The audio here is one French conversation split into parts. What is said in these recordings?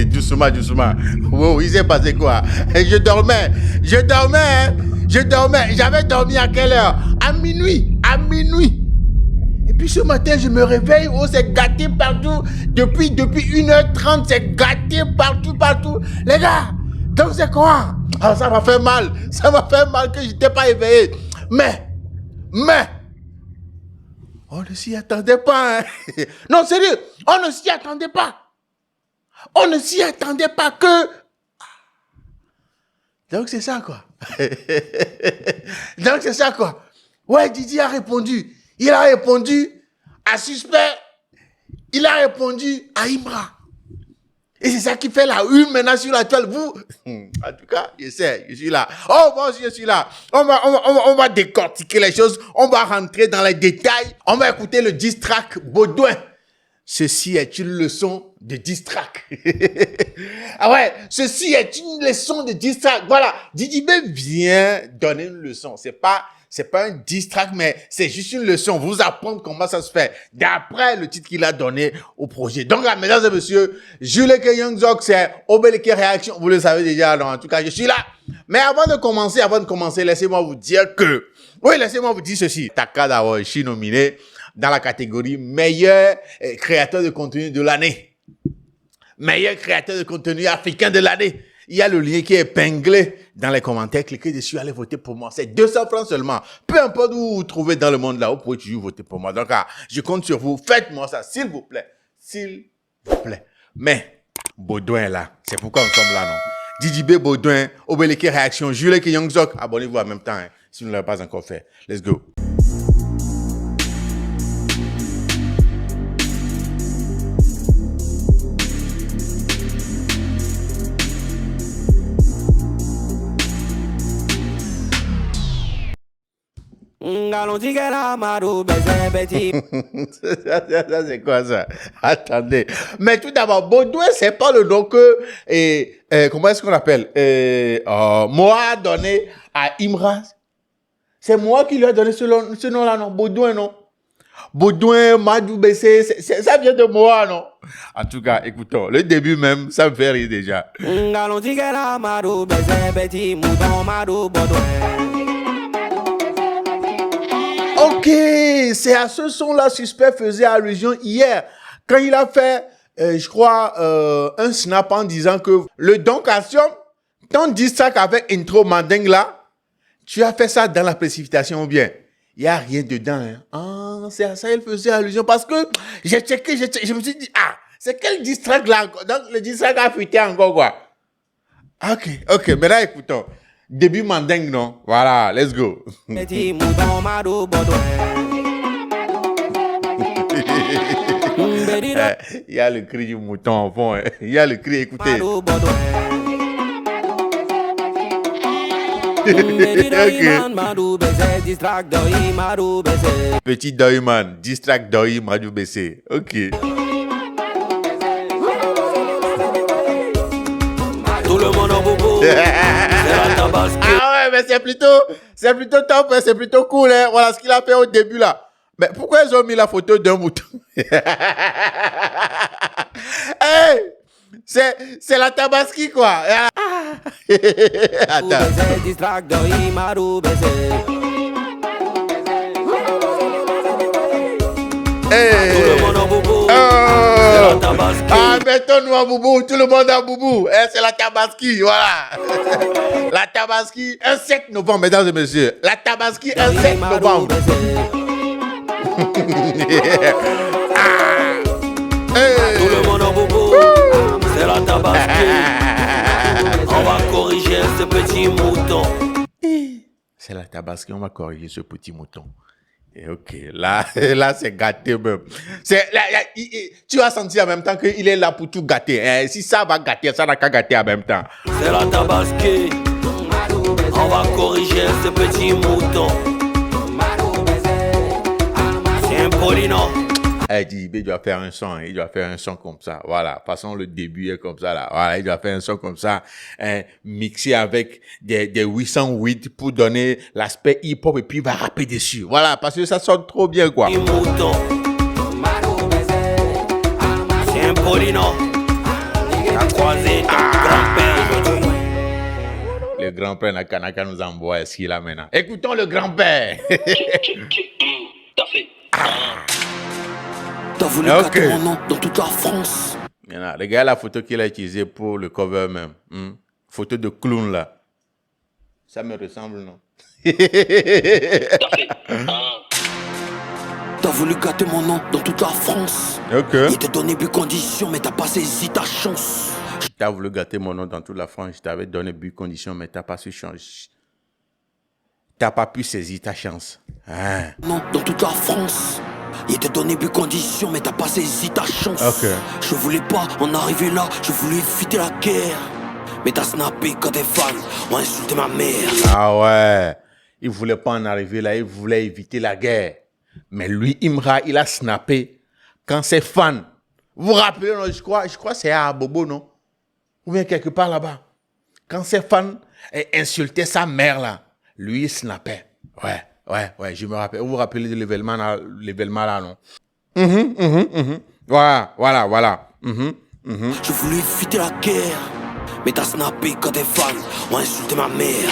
Doucement, doucement. Wow, il s'est passé quoi? Je dormais. J'avais dormi à quelle heure? À minuit. Et puis ce matin, je me réveille. Oh, c'est gâté partout. Depuis 1h30, c'est gâté partout. Les gars, donc c'est quoi? Ah, ça m'a fait mal que je n'étais pas éveillé. Mais, on ne s'y attendait pas. Hein. Non, sérieux, on ne s'y attendait pas. Que... Donc c'est ça quoi. Ouais, Didi a répondu. Il a répondu à Suspect. Il a répondu à Imra. Et c'est ça qui fait la une maintenant sur laquelle vous... En tout cas, je suis là. Oh, moi aussi, je suis là. On va décortiquer les choses. On va rentrer dans les détails. On va écouter le diss track Baudouin. Ceci est une leçon de diss track. Ah ouais, ceci est une leçon de diss track. Voilà, Didi B vient donner une leçon. C'est pas un diss track, mais c'est juste une leçon. Vous apprendre comment ça se fait. D'après le titre qu'il a donné au projet. Donc là, mesdames et messieurs, Jules Young Zok, c'est Obélike Réaction. Vous le savez déjà, alors en tout cas, je suis là. Mais avant de commencer, laissez-moi vous dire ceci. Takada Oishi nominé dans la catégorie meilleur créateur de contenu de l'année. Meilleur créateur de contenu africain de l'année. Il y a le lien qui est épinglé dans les commentaires. Cliquez dessus, allez voter pour moi. C'est 200 francs seulement. Peu importe où vous vous trouvez dans le monde là, vous pouvez toujours voter pour moi. Donc, je compte sur vous. Faites-moi ça, s'il vous plaît. Mais, Baudouin est là. C'est pourquoi nous sommes là, non? Didi B, Baudouin, Obélike Réaction, Jules Young Zok. Abonnez-vous en même temps, hein, si vous ne l'avez pas encore fait. Let's go. Ça, c'est quoi ça? Attendez. Mais tout d'abord, Baudouin, c'est pas le nom que, comment est-ce qu'on appelle? Moi a donné à Imra. C'est moi qui lui a donné ce nom-là, non? Baudouin, non? Baudouin, Madou Bessé, ça vient de moi, non? En tout cas, écoutons, le début même, ça me fait rire déjà. Ok, c'est à ce son-là Suspect faisait allusion hier, quand il a fait, je crois, un snap en disant que le Don Cassion, ton diss track avec intro mandingue là, tu as fait ça dans la précipitation ou bien? Il n'y a rien dedans. Hein. Ah, c'est à ça qu'il faisait allusion parce que j'ai checké, je me suis dit, c'est quel diss track là? Donc le diss track a fuité encore quoi? Ok, maintenant écoutons. Début mandingue, non? Voilà, let's go. Il y a le cri du mouton en fond. Hein. Il y a le cri, écoutez. Petit Doyman, distract Doy Madou Bessé. Ok. Tout le monde en bobo. Ah ouais, mais c'est plutôt top, hein, c'est plutôt cool, hein. Voilà ce qu'il a fait au début là. Mais pourquoi ils ont mis la photo d'un mouton? Hey, c'est la Tabaski quoi. Attends. Hey. Tout le monde en boubou. Mettons-nous en boubou, tout le monde en boubou. C'est la Tabaski, voilà. La Tabaski, un 7 novembre, mesdames et messieurs. La Tabaski, un 7 novembre. Tout le monde en boubou. C'est la Tabaski. On va corriger ce petit mouton. C'est la Tabaski, on va corriger ce petit mouton. Et ok, là c'est gâté même. Tu vas sentir en même temps qu'il est là pour tout gâter. Si ça va gâter, ça n'a qu'à gâter en même temps. C'est la Tabaski. On va corriger ce petit mouton. C'est un polino. Il doit faire un son, il doit faire un son comme ça. Voilà, de toute façon le début est comme ça là. Voilà, il doit faire un son comme ça, mixé avec des 808 pour donner l'aspect hip-hop et puis il va rapper dessus. Voilà, parce que ça sonne trop bien quoi. C'est un polino. croisé ton grand-père aujourd'hui. Le grand-père Nakanaka nous envoie ici là maintenant. Écoutons le grand-père. T'as fait. T'as voulu gâter mon nom dans toute la France. Maintenant, regarde la photo qu'il a utilisée pour le cover même. Photo de clown là. Ça me ressemble, non? T'as fait. T'as voulu gâter mon nom dans toute la France. Il t'a donné but condition, mais t'as pas saisi ta chance. T'as voulu gâter mon nom dans toute la France. Je t'avais donné but condition, mais t'as pas su changer. T'as pas pu saisir ta chance. Hein? Non, dans toute la France. Il t'a donné but condition, mais t'as pas saisi ta chance. Je voulais pas en arriver là, je voulais éviter la guerre. Mais t'as snappé quand tes fans ont insulté ma mère. Ah ouais. Il voulait pas en arriver là, il voulait éviter la guerre. Mais lui, Imra, il a snappé quand ses fans. Vous vous rappelez, non, je crois que c'est à Bobo, non? Ou bien quelque part là-bas. Quand ses fans insultaient sa mère là, lui, il snappait. Ouais, je me rappelle. Vous vous rappelez de l'événement là, non? Voilà. Je voulais éviter la guerre. Mais t'as snappé quand tes fans ont insulté ma mère.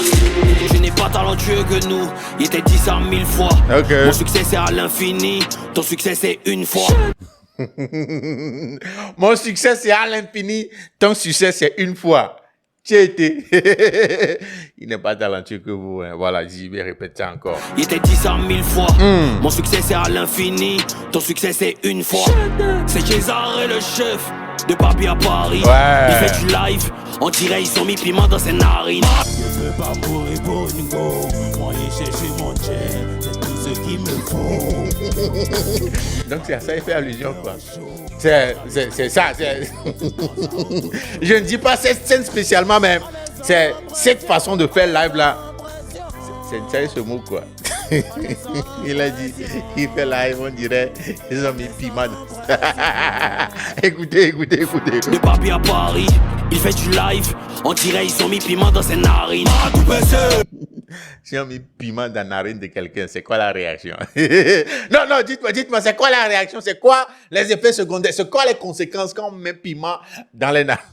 Je n'ai pas talentueux que nous, il était dit ça 1000 fois. Mon succès c'est à l'infini, ton succès c'est une fois. Mon succès c'est à l'infini, ton succès c'est une fois. Tu as été. Il n'est pas talentueux que vous. Hein. Voilà, j'y vais répéter encore. Il était dit ça 1000 fois. Mon succès c'est à l'infini, ton succès c'est une fois. C'est César et le chef de Papi à Paris. Il fait du live, on dirait ils ont mis piment dans ses narines. Je veux pas mourir pour une go. Moi, il cherche mon jet, c'est tout ce qu'il me faut. Donc c'est à ça il fait allusion quoi. C'est ça. Je ne dis pas cette scène spécialement, mais c'est cette façon de faire live là. C'est ce mot quoi. Il a dit, il fait live, on dirait, ils ont mis piment. Écoutez. De Papi à Paris, il fait du live, on dirait ils ont mis piment dans ses narines. Si on met piment dans la narine de quelqu'un, c'est quoi la réaction? Non, dites-moi, c'est quoi la réaction? C'est quoi les effets secondaires? C'est quoi les conséquences quand on met piment dans les narines?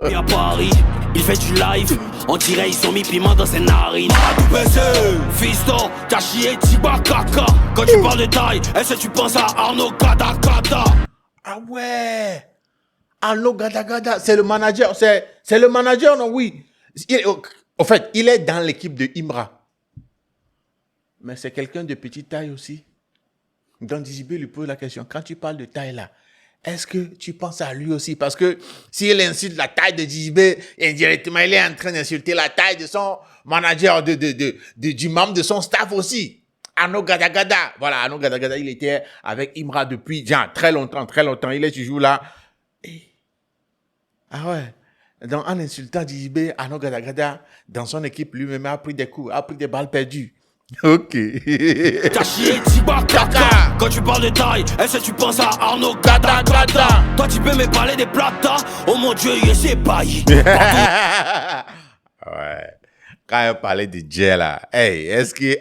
Et à Paris, il fait du live, on dirait ils ont mis piment dans ses narines. Fiston, t'as chié Tiba Kaka. Quand tu parles de taille, est-ce que tu penses à Arnaud Gada Gada? Ah ouais, Arnaud Gada Gada, c'est le manager, c'est le manager, non, oui. En fait, il est dans l'équipe de Imra. Mais c'est quelqu'un de petite taille aussi. Donc Dizibé lui pose la question, quand tu parles de taille là, est-ce que tu penses à lui aussi? Parce que s'il insulte la taille de Dizibé, indirectement, il est en train d'insulter la taille de son manager, du membre de son staff aussi. Arnaud Gada Gada. Voilà, Arnaud Gada Gada, il était avec Imra depuis très longtemps. Il est toujours là. Ah ouais. Donc, en insultant Dizibé, Arnaud Gada Gada, dans son équipe, lui-même a pris des coups, a pris des balles perdues. Ok. T'as chié Tiba Kaka. Quand tu parles de taille, est-ce que tu penses à Arnaud Gada Gada? Toi tu peux me parler des plata. Oh mon Dieu, il s'est bailli. Ouais. Quand elle parlait de Jay là, hey, est-ce que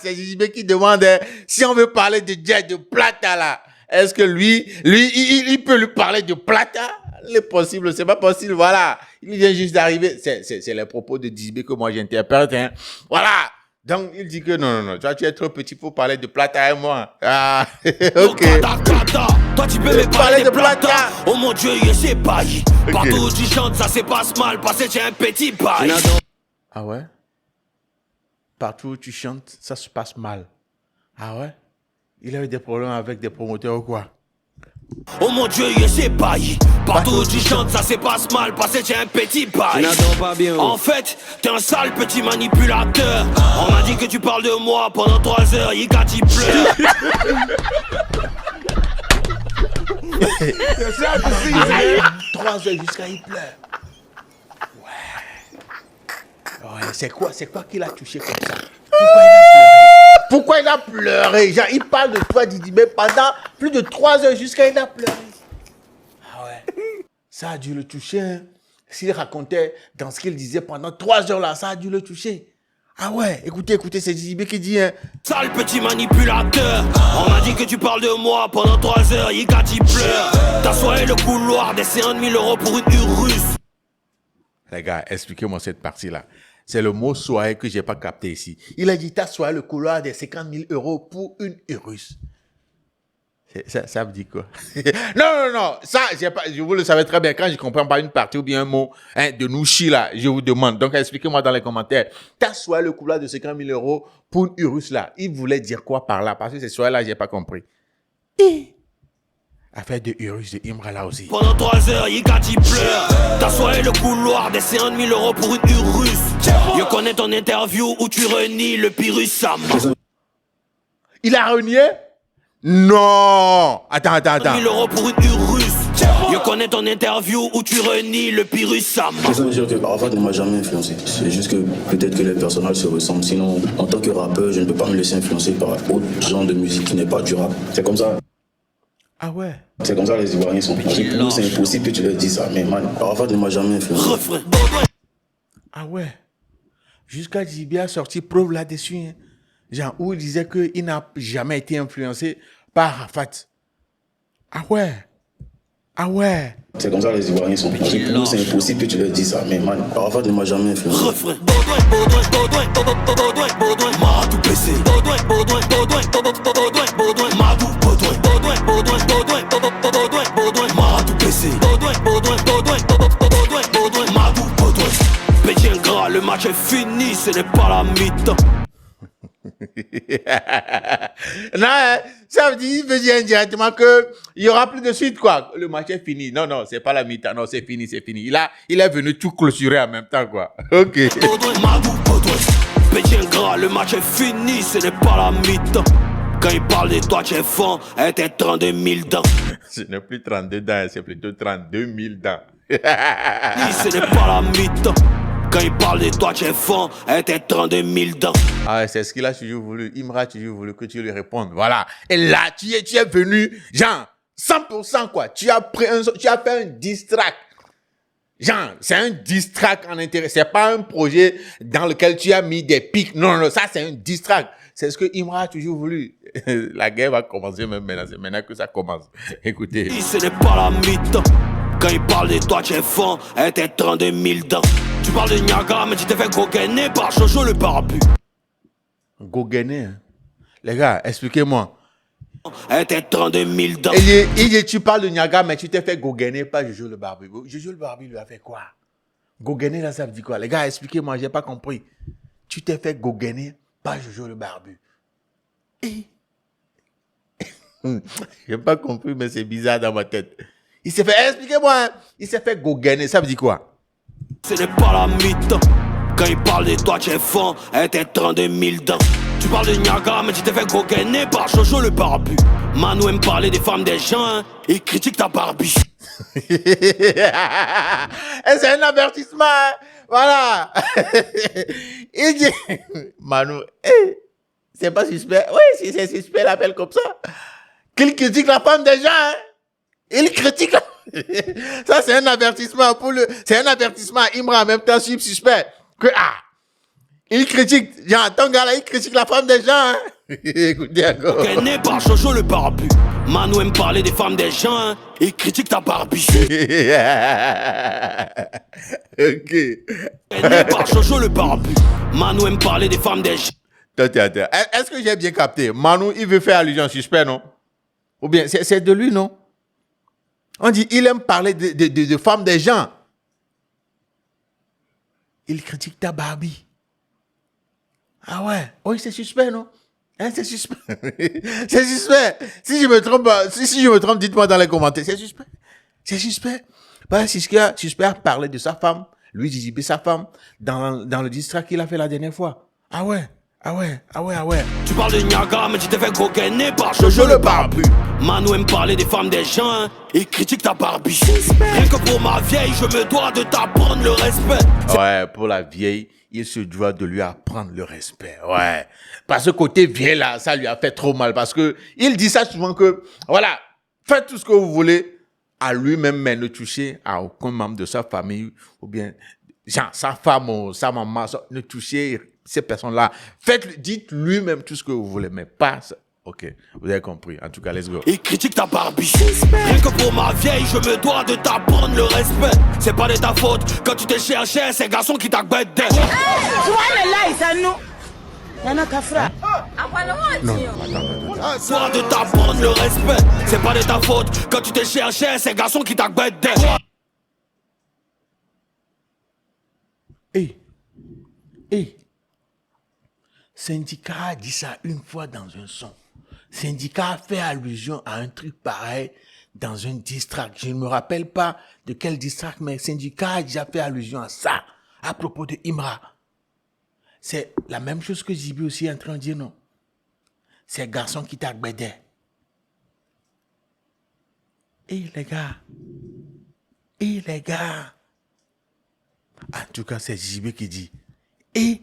c'est Dizibé qui demande si on veut parler de Jay, de plata là. Est-ce que lui, il peut lui parler de plata? C'est possible, c'est pas possible, voilà. Il vient juste d'arriver. C'est les propos de Dizibé que moi j'interprète, hein. Voilà. Donc, il dit que non, toi tu es trop petit pour parler de plata et moi. Ah, ok. Toi tu peux me parler de plata. Oh mon Dieu, il s'est bailli. Partout où tu chantes, ça se passe mal parce que tu es un petit bail. Ah ouais? Partout où tu chantes, ça se passe mal. Ah ouais? Il a eu des problèmes avec des promoteurs ou quoi? Oh mon Dieu, il s'est bailli. Partout où tu chantes, ça se passe mal parce que tu es un petit bail. En fait, t'es un sale petit manipulateur. On m'a dit que tu parles de moi pendant 3 heures, il gâte, il pleure. 3 heures jusqu'à il pleure. Ouais, c'est quoi qu'il a touché comme ça? Pourquoi il a pleuré? Genre, il parle de toi, Dizibé, pendant plus de 3 heures jusqu'à il a pleuré. Ah ouais. Ça a dû le toucher. Hein. S'il racontait dans ce qu'il disait pendant 3 heures là, ça a dû le toucher. Ah ouais, écoutez, c'est JB qui dit, hein. Sale petit manipulateur. On m'a dit que tu parles de moi pendant 3 heures, Yika t'y pleure. T'as soigné le couloir des 50 000 € pour une Urus. Les gars, expliquez-moi cette partie-là. C'est le mot soigner que j'ai pas capté ici. Il a dit, t'as soigné le couloir des 50 000 € pour une Urus. Ça veut dire quoi? Non. Ça, je vous le savez très bien. Quand je comprends pas une partie ou bien un mot de Nouchi, là, je vous demande. Donc, expliquez-moi dans les commentaires. T'as soigné le couloir de 50 000 € pour une Urus, là. Il voulait dire quoi par là? Parce que c'est soigné là, j'ai pas compris. Affaire de Urus de Imra là aussi. Pendant 3 heures, Yika t'y pleure. T'as soigné le couloir des 50 000 € pour une Urus. Je connais ton interview où tu renies le Pyrrhus Sam. Il a renié? Non! Attends. 1 000 € pour une Urus. Je connais ton interview où tu renies le Pyrrhus Sam. Ça veut dire que Arafat ne m'a jamais influencé. C'est juste que peut-être que les personnages se ressemblent. Sinon, en tant que rappeur, je ne peux pas me laisser influencer par autre genre de musique qui n'est pas du rap. C'est comme ça. Ah ouais? C'est comme ça les Ivoiriens sont. C'est impossible que tu leur dises ça. Mais man, Arafat ne m'a jamais influencé. Refrain. Ah ouais? Jusqu'à JB a sorti preuve là-dessus. Hein. Genre, où il disait qu'il n'a jamais été influencé par Arafat. Ah ouais? C'est comme ça les Ivoiriens sont. C'est impossible que tu leur dises ça. Mais man, Arafat ne m'a jamais influencé. Refrain. Baudouin, Maradou PC. Baudouin, Madou, Baudouin, Maradou PC. Madou, Petit ingrat, le match est fini, ce n'est pas la mi-temps. Non, hein, ça veut dire indirectement que il y aura plus de suite, quoi. Le match est fini. Non, c'est pas la mi-temps. Non, c'est fini. Il est venu tout clôturer en même temps, quoi. Ok. Petit ingrat, le match est fini, ce n'est pas la mi-temps. Quand il parle de toi, tu es fond, t'es 32 000 dents. Ce n'est plus 32 dents, c'est plutôt 32 000 dents. Ce n'est pas la mi-temps. Quand il parle de toi, tu es fond, t'es 32 000 dents. Ah, c'est ce qu'il a toujours voulu. Imra a toujours voulu que tu lui répondes. Voilà. Et là, tu es venu, genre, 100%, quoi. Tu as fait un diss track. Genre, c'est un diss track en intérêt. C'est pas un projet dans lequel tu as mis des pics. Non, ça, c'est un diss track. C'est ce que Imra a toujours voulu. La guerre va commencer même maintenant. C'est maintenant que ça commence. Écoutez. Ce n'est pas la mi-temps. Quand il parle de toi, tu es fond, t'es 32 000 dents. Tu parles de Niaga, mais tu t'es fait goguener par Jojo le barbu. Goguener, hein? Les gars, expliquez-moi. T'es 32 000 dents. Il dit, tu parles de Niaga, mais tu t'es fait goguener par Jojo le barbu. Jojo le barbu lui a fait quoi? Goguener, là, ça veut dire quoi? Les gars, expliquez-moi, j'ai pas compris. Tu t'es fait goguener par Jojo le barbu. J'ai pas compris, mais c'est bizarre dans ma tête. Il s'est fait, expliquez-moi, hein? Il s'est fait goguener, ça veut dire quoi? Ce n'est pas la mi-temps. Quand il parle de toi, tu es fond, t'es 32 000 dents. Tu parles de Niaga, mais tu t'es fait goguener par Jojo le barbu. Manu aime parler des femmes des gens, hein? Il critique ta barbiche. C'est un avertissement, hein? Voilà. Il dit, Manu, c'est pas suspect. Oui, si c'est suspect, l'appelle comme ça. Qu'il critique la femme des gens, hein? Il critique. Ça, c'est un avertissement c'est un avertissement à Imra en même temps suspect. Il critique. Genre, ton gars là, il critique la femme des gens, hein? Écoutez encore. Né par Jojo le barbu. Manu aime parler des femmes des gens, hein? Il critique ta barbiche. Ok. Né par Jojo le barbu. Manu aime parler des femmes des gens. Attends. Est-ce que j'ai bien capté? Manu, il veut faire allusion suspect, non? Ou bien, c'est de lui, non? On dit, il aime parler de femmes des gens. Il critique ta Barbie. Ah ouais? Oui, c'est suspect, non? Hein, c'est suspect. C'est suspect. Si je me trompe, dites-moi dans les commentaires. C'est suspect. C'est suspect. Parce que suspect a parlé de sa femme, lui, JB, sa femme, dans le distract qu'il a fait la dernière fois. Ah ouais? Tu parles de Niaga, mais tu t'es fait goguener par Jojo le barbu. Manu aime parler des femmes des gens, hein? Il critique ta barbiche. Rien que pour ma vieille, je me dois de t'apprendre le respect. Ouais, pour la vieille, il se doit de lui apprendre le respect. Ouais. Parce que côté vieille là, ça lui a fait trop mal. Parce que il dit ça souvent que, voilà, faites tout ce que vous voulez à lui-même, mais ne touchez à aucun membre de sa famille ou bien, genre, sa femme ou sa maman, ne touchez ces personnes-là. Dites lui-même tout ce que vous voulez, mais pas ça. Ok, vous avez compris. En tout cas, let's go. Il critique ta Barbie. Rien que pour ma vieille, je me dois de t'apprendre le respect. C'est pas de ta faute quand tu t'es cherché, c'est garçon qui t'a guetté. Tu vois le là, ça nous. Y'en a qu'à frère. Non, Dois de t'apprendre le respect. C'est pas de ta faute quand tu t'es cherché, c'est garçon qui t'a guetté. Hey. Syndicat a dit ça une fois dans un son. Syndicat a fait allusion à un truc pareil dans un distract. Je ne me rappelle pas de quel distract, mais Syndicat a déjà fait allusion à ça, à propos de Imra. C'est la même chose que JB aussi est en train de dire, non? C'est garçon qui t'a gbédé. Les gars. En tout cas, c'est JB qui dit.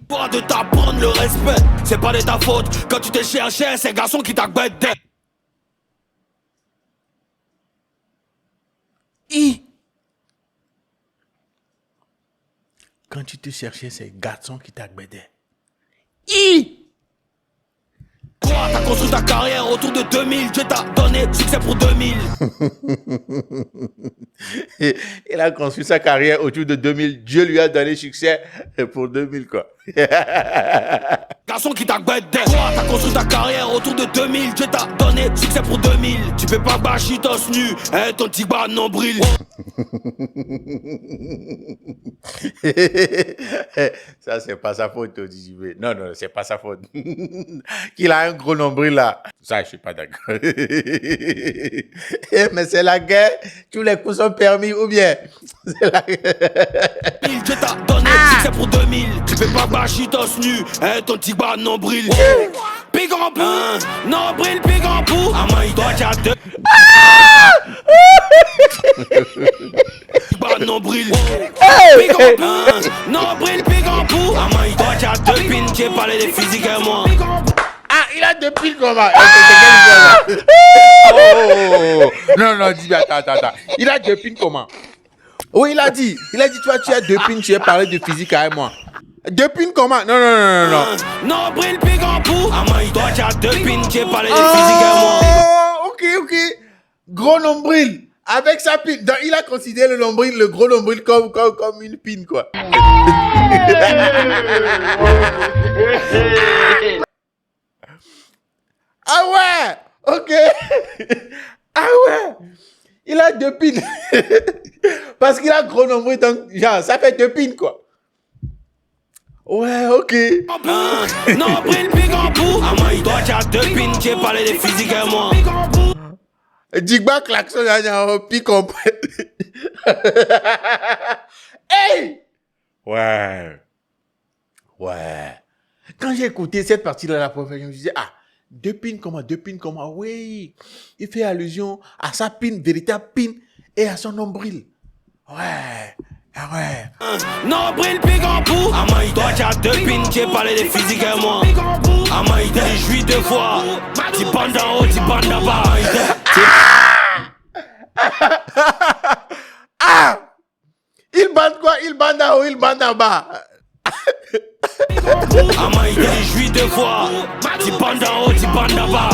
Dois de t'apprendre le respect. C'est pas de ta faute quand tu t'es cherché, c'est garçon qui t'a guetté. Quand tu te cherchais, c'est garçon qui t'a gbédé. Toi, t'as construit ta carrière autour de 2000. Dieu t'a donné succès pour 2000. Il a construit sa carrière autour de 2000. Dieu lui a donné succès pour 2000, quoi. Garçon qui t'a guetté. Toi, t'as construit ta carrière autour de 2000. Dieu t'a donné succès pour 2000. Tu peux pas bâcher torse nu, ton petit bas nombril. Ça, c'est pas sa faute, JB. Non, c'est pas sa faute. Qu'il a un gros nombril là. Ça, je suis pas d'accord. Mais c'est la guerre. Tous les coups sont permis ou bien. C'est la guerre. Dieu t'a donné succès pour 2000. Tu peux pas bâcher torse nu, ton petit bas nombril. Pig en pou, nombril, pig en pou. Amaï, toi, t'as deux. Bas nombril. Pig en pou, nombril, pig en pou. Amaï, toi, t'as deux pins. J'ai parlé des physiques et moi. Il a deux piles comment? Non, dis attends. Il a deux pins comment? Oui, il a dit, toi, tu as deux pins, tu as parlé de physique avec moi. Deux pins comment? Non. Nombril, pig en pou. Amaï, toi, t'as deux pins. J'ai parlé des physiques et moi. Ok. Gros nombril. Avec sa pine. Donc, il a considéré le gros nombril comme une pine, quoi. Ah ouais, ok. Ah ouais, il a deux pines. Parce qu'il a gros nombril, donc genre, ça fait deux pines, quoi. Ouais, ok. Nombril, pig en pou. Amaï, toi, t'as deux pins. J'ai parlé des physiques et moi. Digba klaxon, pique en Hey! Ouais. Quand j'ai écouté cette partie-là de la profession, je me disais, deux pins comment? Oui, il fait allusion à sa pine, véritable pine, et à son nombril. Ouais. Nombril, pig en pou. Amaï, toi, t'as deux pins. J'ai parlé des physiques et moi. Amaï, t'es joué deux fois. Tu bandes en haut, tu bandes en bas. Il bande quoi? Il bande en haut, il bande en bas. Amaï, t'es joué deux fois. Tu bandes en haut, tu bandes en bas.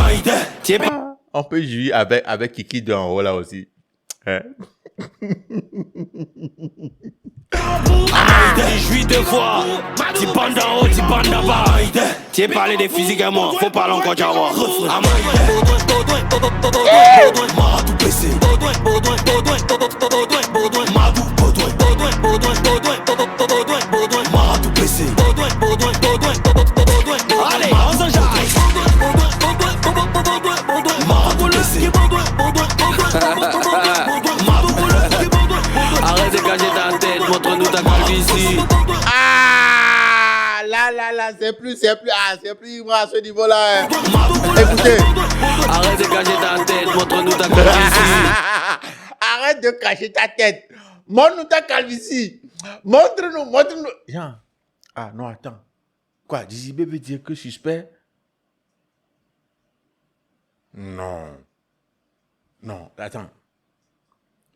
On peut jouer avec Kiki de en haut là aussi. Hein? Amaï, t'es joué deux fois. Tu bandes en haut, tu bandes en bas. Tu parlé des physiques et moi. Faut parler encore d'Awa. Amaï, Madou PC. Madou PC. Allez, on s'enjaille. Madou PC. Arrête de cacher ta tête, montre-nous ta calvitie. Là, c'est plus Ibra à ce niveau-là. Hein. Écoutez. Arrête de cacher ta tête, montre-nous ta calvitie. Arrête de cacher ta tête. Montre-nous ta calvitie. Montre-nous. Jean. Non, attends. Quoi, JB veut dire que suspect? Non, attends.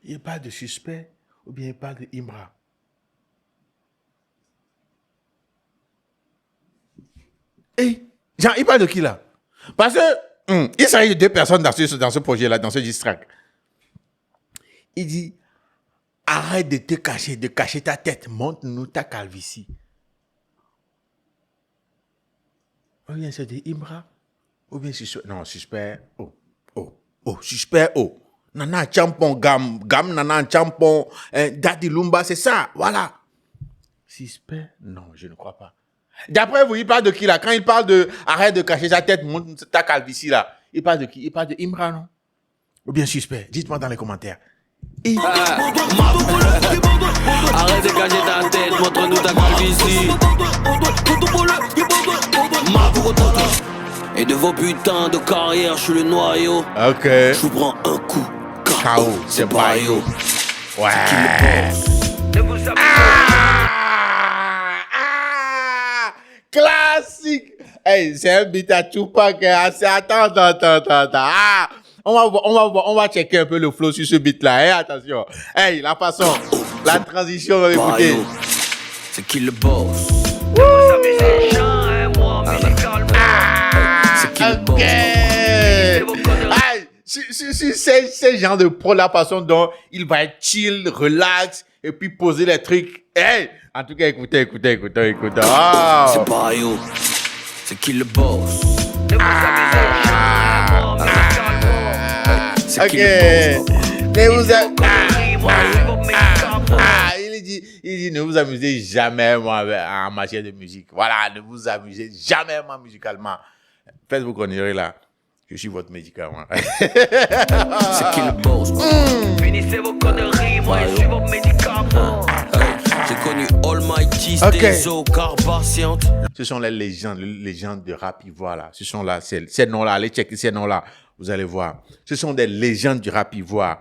Il parle de suspect ou bien il parle de Imra? Et, genre, il parle de qui là? Parce que, il s'agit de 2 personnes dans ce projet-là, dans ce diss track. Il dit, arrête de te cacher, de cacher ta tête, montre-nous ta calvitie. Ou bien c'est de Imbra, ou bien c'est non, suspect, suspect, Nana Champon, Gam Nana Champon, Daddy Lumba, c'est ça, voilà. Suspect, non, je ne crois pas. D'après vous, il parle de qui là? Quand il parle de arrête de cacher ta tête, montre ta calvitie là, il parle de qui? Il parle de Imbra, non? Ou bien suspect? Dites-moi dans les commentaires. Arrête de cacher ta tête, montre-nous ta calvitie. Et de vos putains de carrière, je suis le noyau. Ok. Je vous prends un coup. KO, c'est Bayo. Ouais. Classique. Hey, c'est un beat à Tupac. Attends. Ah, on va checker un peu le flow sur ce beat là. Hey, attention. Hey, la façon, la transition, on va écouter. C'est qui le boss? C'est qui le boss? Hey, c'est genre de pro, la façon dont il va être chill, relax, et puis poser les trucs. Hey, en tout cas, écoutez. Oh. C'est Bayo. C'est qui le boss? C'est qui le boss? Mais vous il dit, ne vous amusez jamais, moi, en matière de musique. Voilà, ne vous amusez jamais, moi, musicalement. Faites vos conneries, là. Je suis votre médicament. C'est qui le boss? Finissez vos conneries, moi, je suis votre médicament. J'ai connu Almighty, Stezo, Carpathian. Ce sont les légendes de rap ivoire, là. Ce sont là, ces noms-là, allez checker ces noms-là. Vous allez voir. Ce sont des légendes du rap ivoire.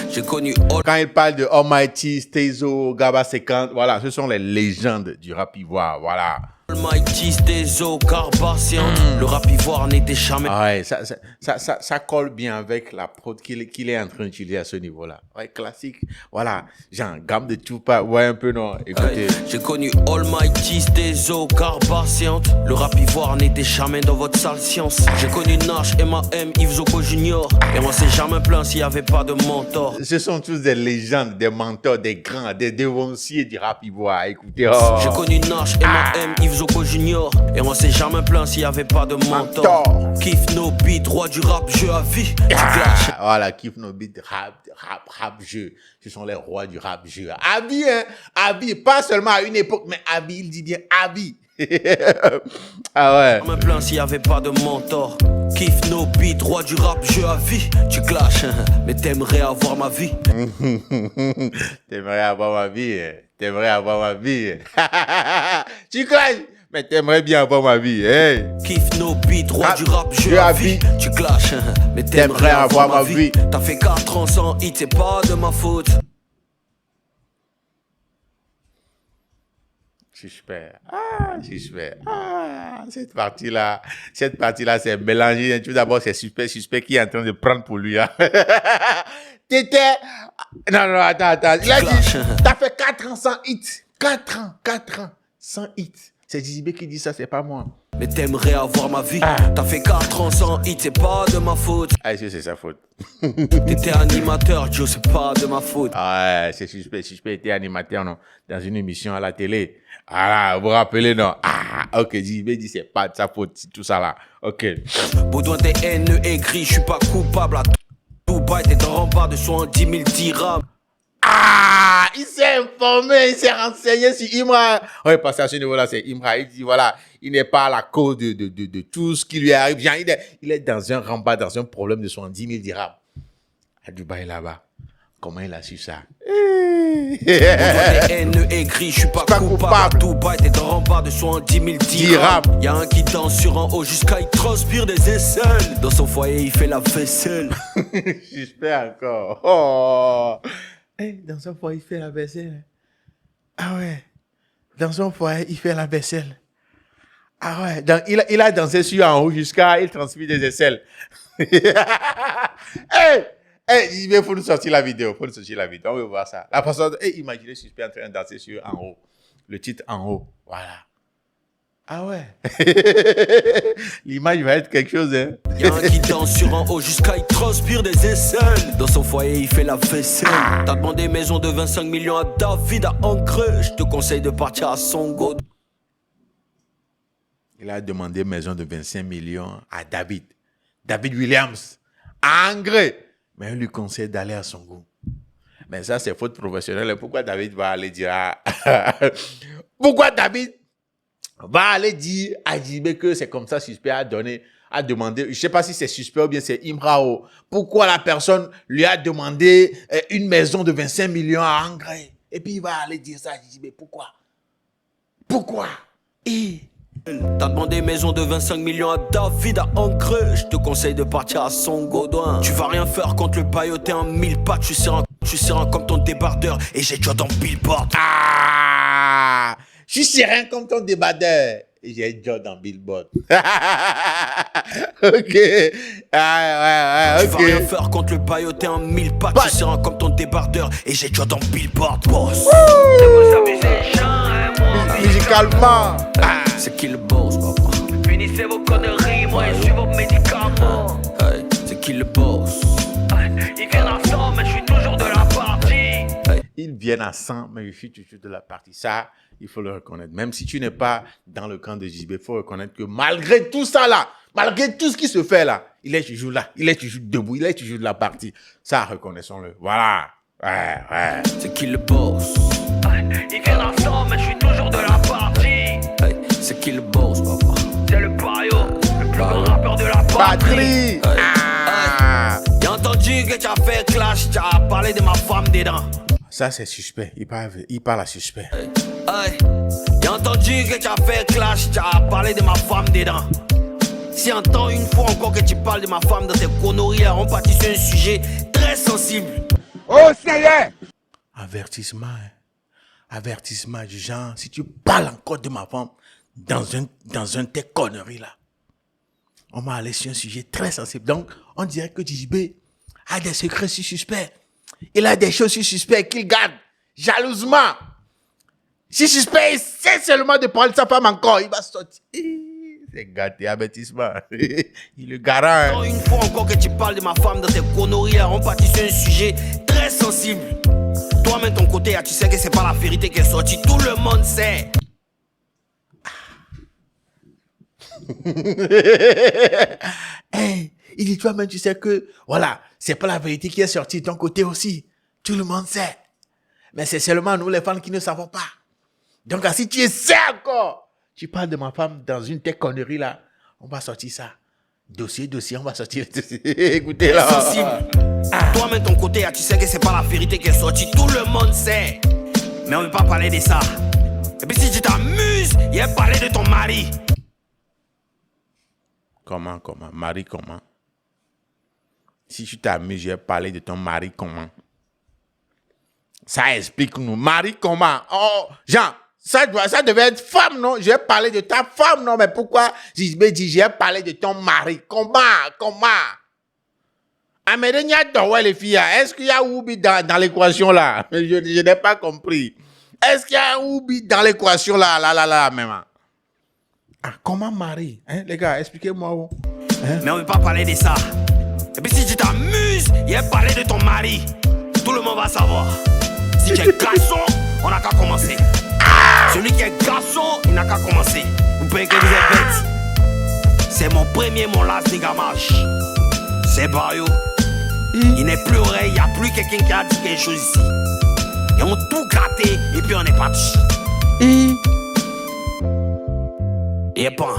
J'ai connu Quand il parle de Almighty, Stezo, Gaba 50, voilà, ce sont les légendes du rap ivoire, voilà. Almighty, Stezo, Carpathian. Le rap ivoire n'était jamais... Ah ouais, ça colle bien avec la prod qu'il est en train d'utiliser à ce niveau-là. Ouais, classique. Voilà, genre, gamme de Tupac, ouais, un peu, non, écoutez. J'ai connu Almighty, Stezo, Carpathian. Le rap ivoire n'était jamais dans votre sale science. J'ai connu Nash, M.A.M, Yves Zoko Junior. Et on s'est jamais plaint s'il n'y avait pas de mentor. Ce sont tous des légendes, des mentors, des grands, des dévanciers du rap ivoire. Écoutez, oh. J'ai connu Nash, M.A.M, Yves Zoko Junior. Et on s'est jamais plaint s'il n'y avait pas de mentor. Kiff no beat, roi du rap, jeu à vie. Voilà, Kiff no beat, rap, jeu. Ce sont les rois du rap, jeu. Abi, hein, Abi, pas seulement à une époque, mais Abi, il dit bien Abi. Ah ouais. Je me plains s'il n'y avait pas de mentor. Kiff no beat, roi du rap, jeu à vie. Tu clashes, mais t'aimerais avoir ma vie. T'aimerais avoir ma vie. T'aimerais avoir ma vie. Tu clashes, mais t'aimerais bien avoir ma vie. Hey. Kiff no beat, roi du rap, jeu à vie. Tu clashes, mais t'aimerais avoir ma vie. T'as fait 4 ans sans hit, c'est pas de ma faute. Suspect. Cette partie-là, c'est mélangé. Tout d'abord, c'est suspect qui est en train de prendre pour lui. Hein. T'étais... Non, attends. Il a dit, t'as fait 4 ans sans hit. 4 ans sans hit. C'est Dizibé qui dit ça, c'est pas moi. Mais t'aimerais avoir ma vie. T'as fait 4 ans sans hit, c'est pas de ma faute. Ah, c'est sa faute. T'étais animateur, Joe, c'est pas de ma faute. Ah, c'est suspect. Suspect était animateur, non, dans une émission à la télé. Ah là, vous vous rappelez, non? Ah, ok, Dizibé dit c'est pas de sa faute, tout ça là. Ok. Baudouin t'es haineux, aigri, je suis pas coupable à tout bas, t'es dans rempart de 70 000 dirhams. Ah, il s'est informé, il s'est renseigné sur Imra. Oui, parce qu'à ce niveau-là, c'est Imra. Il dit, voilà, il n'est pas à la cause de tout ce qui lui arrive. Genre, il est dans un rembat, dans un problème de 70 000 dirhams. À Dubaï, là-bas. Comment il a su ça? haineux, aigri, je suis pas coupable. Tout bas, t'es dans rempart de 70 000 dirhams. Y'a un qui danse sur un haut jusqu'à il transpire des aisselles. Dans son foyer, il fait la vaisselle. J'espère encore. Oh. Hey, dans son foyer, il fait la vaisselle. Ah ouais. Dans son foyer, il fait la vaisselle. Ah ouais. Donc, il a dansé sur en haut jusqu'à il transpire des aisselles. Hey, il faut nous sortir la vidéo. On veut voir ça. La façon de... imaginez Suspect en train de danser sur en haut. Le titre en haut. Voilà. Ah ouais. L'image va être quelque chose, hein. Y'a un qui danse sur un haut jusqu'à il transpire des aisselles. Dans son foyer, il fait la vaisselle. T'as demandé maison de 25 millions à David à Angers. Je te conseille de partir à Songo. Il a demandé maison de 25 millions à David. David Williams, à Angers. Mais il lui conseille d'aller à Songo. Mais ça, c'est faute professionnelle. Pourquoi David va aller dire Pourquoi David va aller dire à JB que c'est comme ça, suspect a demandé, je ne sais pas si c'est suspect ou bien c'est Imrao. Pourquoi la personne lui a demandé une maison de 25 millions à Angers? Et puis il va aller dire ça à JB. Pourquoi? T'as demandé maison de 25 millions à David à Angers. Je te conseille de partir à Songodouin. Tu vas rien faire contre le pailloté en 1000 pattes. Tu seras comme ton débardeur. Et j'ai déjà ton billboard. Ah, je suis serein comme ton débardeur. Et j'ai déjà dans billboard. Ok. Ah, ouais, ok. Tu vas rien faire contre le pailloté en 1000 pattes. Tu seras comme ton débardeur. Et j'ai déjà ton billboard, boss. Musicalement. C'est qui le boss, papa? Finissez vos conneries, moi je suis vos médicaments. Hey, c'est qui le boss? Ils viennent à 100, mais je suis toujours de la partie. Hey. Ils viennent à 100, mais je suis toujours de la partie. Ça, il faut le reconnaître. Même si tu n'es pas dans le camp de JB, il faut reconnaître que malgré tout ça là, malgré tout ce qui se fait là, il est toujours là, il est toujours debout, il est toujours de la partie. Ça, reconnaissons-le. Voilà. Ouais. C'est qui le boss? Ils viennent à 100, mais je suis toujours de la partie. Hey, c'est qui le boss, papa? C'est le Payo, le plus grand rappeur de la patrie. J'ai entendu que tu as fait clash, tu as parlé de ma femme dedans. Ça, c'est suspect. Il parle à suspect. Hey, j'ai entendu que tu as fait clash, tu as parlé de ma femme dedans. Si entend une fois encore que tu parles de ma femme dans tes conneries, on partit sur un sujet très sensible. Oh, Seigneur! Avertissement, hein. Avertissement du genre, si tu parles encore de ma femme dans un de tes conneries là, on va aller sur un sujet très sensible. Donc, on dirait que JB a des secrets sur suspect. Il a des choses sur suspect qu'il garde jalousement. Si suspect essaie seulement de parler de sa femme encore, il va sortir. C'est gâté, avertissement. Il le garant. Hein. Une fois encore que tu parles de ma femme dans tes conneries, on partit sur un sujet très sensible. Toi-même, ton côté, tu sais que c'est pas la vérité qui est sortie. Tout le monde sait. Hey, il dit toi-même, tu sais que, voilà, c'est pas la vérité qui est sortie de ton côté aussi. Tout le monde sait. Mais c'est seulement nous, les fans, qui ne savons pas. Donc, si tu essaies encore, tu parles de ma femme dans une telle connerie là, on va sortir ça. Dossier, on va sortir. Écoutez là. Toi-même, ton côté, tu sais que c'est pas la vérité qui est sortie. Tout le monde sait. Mais on ne veut pas parler de ça. Et puis si tu t'amuses, il a parlé de ton mari. Comment? Mari, comment? Si tu t'amuses, j'ai parlé de ton mari, comment? Ça explique-nous. Mari, comment? Oh, Jean, ça devait être femme, non? J'ai parlé de ta femme, non? Mais pourquoi JB dit, j'ai parlé de ton mari? Comment? Les filles, est-ce qu'il y a Oubi dans l'équation là? Je n'ai pas compris. Est-ce qu'il y a Oubi dans l'équation là, même? Ah, comment mari? Hein, les gars, expliquez-moi. Hein? Mais on ne veut pas parler de ça. Et puis si tu t'amuses, il a parlé de ton mari. Tout le monde va savoir. Si tu es garçon, on n'a qu'à commencer. Celui qui est garçon, il n'a qu'à commencer. Vous pouvez que vous êtes bête. C'est mon premier, mon last nigamash. C'est Bayo. Il n'est plus oreille, il n'y a plus quelqu'un qui a dit quelque chose ici. Ils ont tout gratté et puis on est parti. Et pas.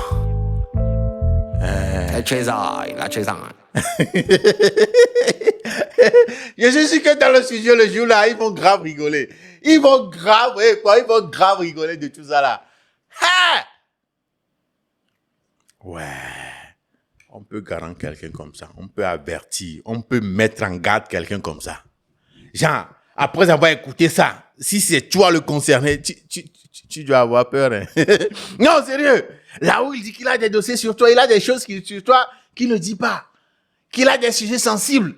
La César. Je suis sûr que dans le sujet, le jour là, ils vont grave rigoler. Ils vont grave rigoler de tout ça là. Ha! Ouais. On peut garantir quelqu'un comme ça. On peut avertir. On peut mettre en garde quelqu'un comme ça. Genre, après avoir écouté ça, si c'est toi le concerné, tu dois avoir peur. Hein? Non, sérieux. Là où il dit qu'il a des dossiers sur toi, il a des choses sur toi qu'il ne dit pas. Qu'il a des sujets sensibles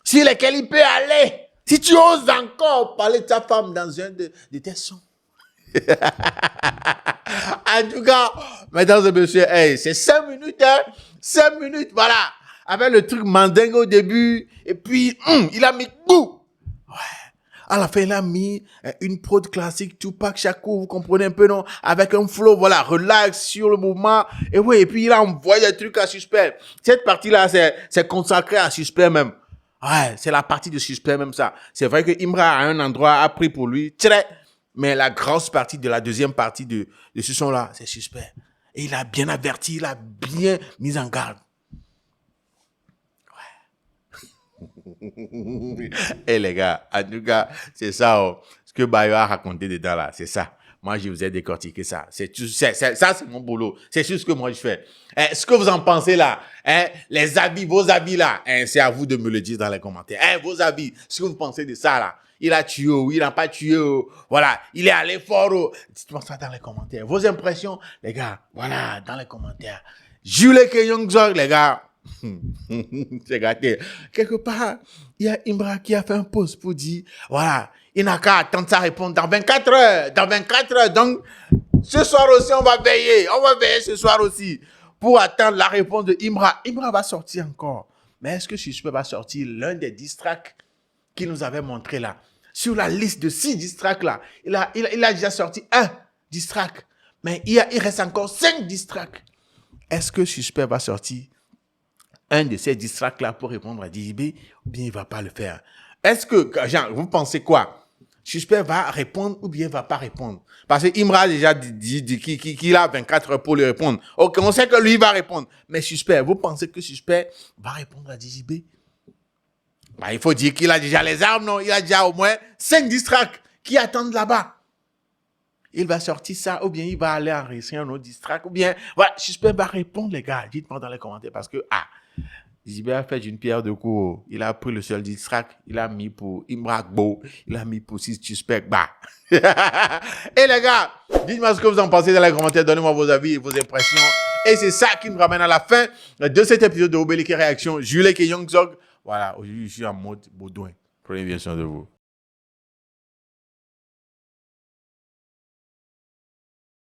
sur lesquels il peut aller. Si tu oses encore parler de ta femme dans un de tes sons. En tout cas, mesdames et messieurs, hey, c'est 5 minutes, hein? 5 minutes, voilà. Avec le truc mandingue au début, et puis, il a mis goût. Ouais. À la fin, il a mis une prod classique, Tupac Shakur, vous comprenez un peu, non? Avec un flow, voilà, relax sur le mouvement. Et oui, et puis il a envoyé des trucs à Suspect. Cette partie-là, c'est consacré à Suspect même. Ouais, c'est la partie de Suspect même ça. C'est vrai que Imra, à un endroit, a pris pour lui, mais la grosse partie de la deuxième partie de ce son-là, c'est Suspect. Et il a bien averti, il a bien mis en garde. Eh les gars, en tout cas, c'est ça, oh, ce que Bayo a raconté dedans là, c'est ça. Moi, je vous ai décortiqué ça. Ça, c'est mon boulot. C'est juste ce que moi je fais. Ce que vous en pensez là, les avis, vos avis là, c'est à vous de me le dire dans les commentaires. Vos avis, ce que vous pensez de ça là. Il a tué ou il n'a pas tué. Voilà, il est allé fort. Dites-moi ça dans les commentaires. Vos impressions, les gars, voilà, dans les commentaires. Jules Kenyongzog, les gars. C'est gâté. Quelque part, il y a Imra qui a fait un post pour dire, voilà, il n'a qu'à attendre sa réponse dans 24 heures. Dans 24 heures. Donc, ce soir aussi, on va veiller. On va veiller ce soir aussi pour attendre la réponse de Imra. Imra va sortir encore. Mais est-ce que Suspect va sortir l'un des 10 tracks qu'il nous avait montré là? Sur la liste de 6 10 tracks là, il a déjà sorti un 10 track. Mais il reste encore 5 10 tracks. Est-ce que Suspect va sortir un de ces 10 tracks là pour répondre à DJB ou bien il va pas le faire? Est-ce que, genre, vous pensez quoi? Suspect va répondre ou bien il va pas répondre? Parce que Imra a déjà dit qu'il a 24 heures pour lui répondre. Ok, on sait que lui va répondre. Mais Suspect, vous pensez que Suspect va répondre à DJB? Bah, il faut dire qu'il a déjà les armes, non? Il a déjà au moins 5 10 tracks qui attendent là-bas. Il va sortir ça, ou bien il va aller enregistrer un autre 10 tracks, ou bien, voilà, Suspect va répondre, les gars. Dites-moi dans les commentaires, parce que, DJB a fait une pierre de coups. Il a pris le seul 10 track, il a mis pour Imrakbo, il a mis pour Suspect, bah. Et les gars, dites-moi ce que vous en pensez dans les commentaires, donnez-moi vos avis et vos impressions. Et c'est ça qui nous ramène à la fin de cet épisode de Obélix Réaction. Jules Kenyongzog. Voilà, aujourd'hui je suis en mode Baudouin. Prenez bien soin de vous.